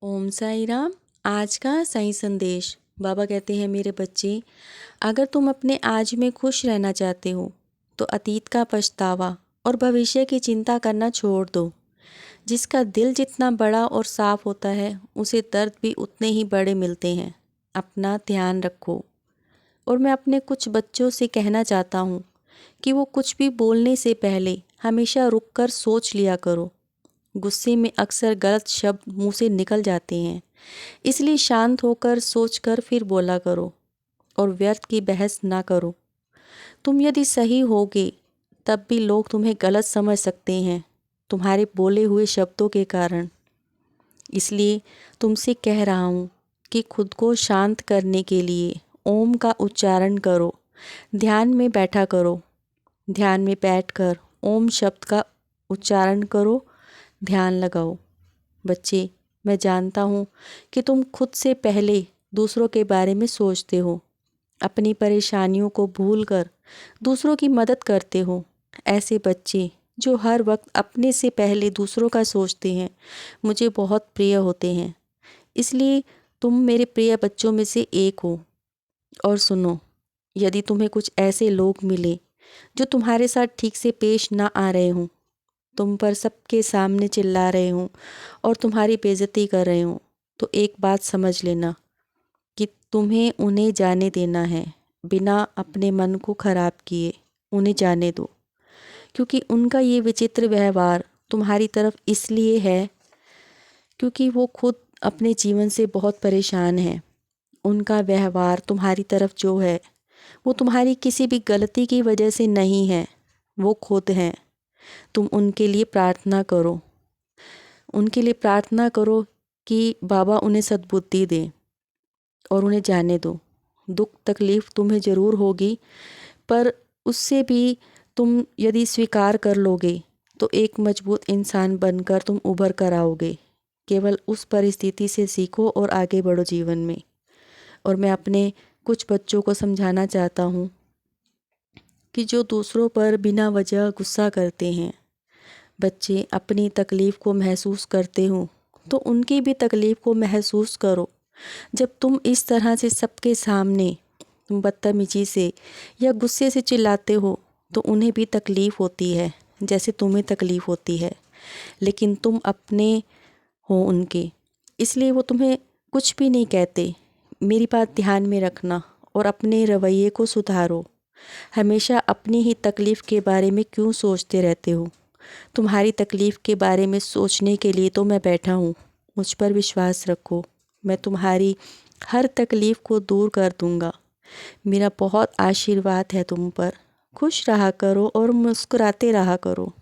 ओम साई राम। आज का सही संदेश। बाबा कहते हैं, मेरे बच्चे, अगर तुम अपने आज में खुश रहना चाहते हो तो अतीत का पछतावा और भविष्य की चिंता करना छोड़ दो। जिसका दिल जितना बड़ा और साफ होता है उसे दर्द भी उतने ही बड़े मिलते हैं। अपना ध्यान रखो। और मैं अपने कुछ बच्चों से कहना चाहता हूँ कि वो कुछ भी बोलने से पहले हमेशा रुक कर सोच लिया करो। गुस्से में अक्सर गलत शब्द मुंह से निकल जाते हैं, इसलिए शांत होकर सोचकर फिर बोला करो और व्यर्थ की बहस ना करो। तुम यदि सही होगे तब भी लोग तुम्हें गलत समझ सकते हैं, तुम्हारे बोले हुए शब्दों के कारण। इसलिए तुमसे कह रहा हूँ कि खुद को शांत करने के लिए ओम का उच्चारण करो। ध्यान में बैठा करो। ध्यान में बैठकर ओम शब्द का उच्चारण करो। ध्यान लगाओ। बच्चे, मैं जानता हूँ कि तुम खुद से पहले दूसरों के बारे में सोचते हो, अपनी परेशानियों को भूलकर दूसरों की मदद करते हो। ऐसे बच्चे जो हर वक्त अपने से पहले दूसरों का सोचते हैं मुझे बहुत प्रिय होते हैं। इसलिए तुम मेरे प्रिय बच्चों में से एक हो। और सुनो, यदि तुम्हें कुछ ऐसे लोग मिले जो तुम्हारे साथ ठीक से पेश ना आ रहे हों, तुम पर सबके सामने चिल्ला रहे हों और तुम्हारी बेइज्जती कर रहे हों, तो एक बात समझ लेना कि तुम्हें उन्हें जाने देना है। बिना अपने मन को खराब किए उन्हें जाने दो, क्योंकि उनका ये विचित्र व्यवहार तुम्हारी तरफ इसलिए है क्योंकि वो खुद अपने जीवन से बहुत परेशान हैं। उनका व्यवहार तुम्हारी तरफ जो है वो तुम्हारी किसी भी गलती की वजह से नहीं है, वो खुद हैं। तुम उनके लिए प्रार्थना करो। उनके लिए प्रार्थना करो कि बाबा उन्हें सद्बुद्धि दें और उन्हें जाने दो। दुख तकलीफ़ तुम्हें ज़रूर होगी, पर उससे भी तुम यदि स्वीकार कर लोगे तो एक मजबूत इंसान बनकर तुम उभर कर आओगे। केवल उस परिस्थिति से सीखो और आगे बढ़ो जीवन में। और मैं अपने कुछ बच्चों को समझाना चाहता हूँ कि जो दूसरों पर बिना वजह गुस्सा करते हैं, बच्चे अपनी तकलीफ़ को महसूस करते हो तो उनकी भी तकलीफ़ को महसूस करो। जब तुम इस तरह से सबके सामने तुम बदतमीजी से या गुस्से से चिल्लाते हो तो उन्हें भी तकलीफ़ होती है जैसे तुम्हें तकलीफ़ होती है, लेकिन तुम अपने हो उनके, इसलिए वो तुम्हें कुछ भी नहीं कहते। मेरी बात ध्यान में रखना और अपने रवैये को सुधारो। हमेशा अपनी ही तकलीफ़ के बारे में क्यों सोचते रहते हो? तुम्हारी तकलीफ़ के बारे में सोचने के लिए तो मैं बैठा हूँ। मुझ पर विश्वास रखो, मैं तुम्हारी हर तकलीफ़ को दूर कर दूँगा। मेरा बहुत आशीर्वाद है तुम पर। खुश रहा करो और मुस्कुराते रहा करो।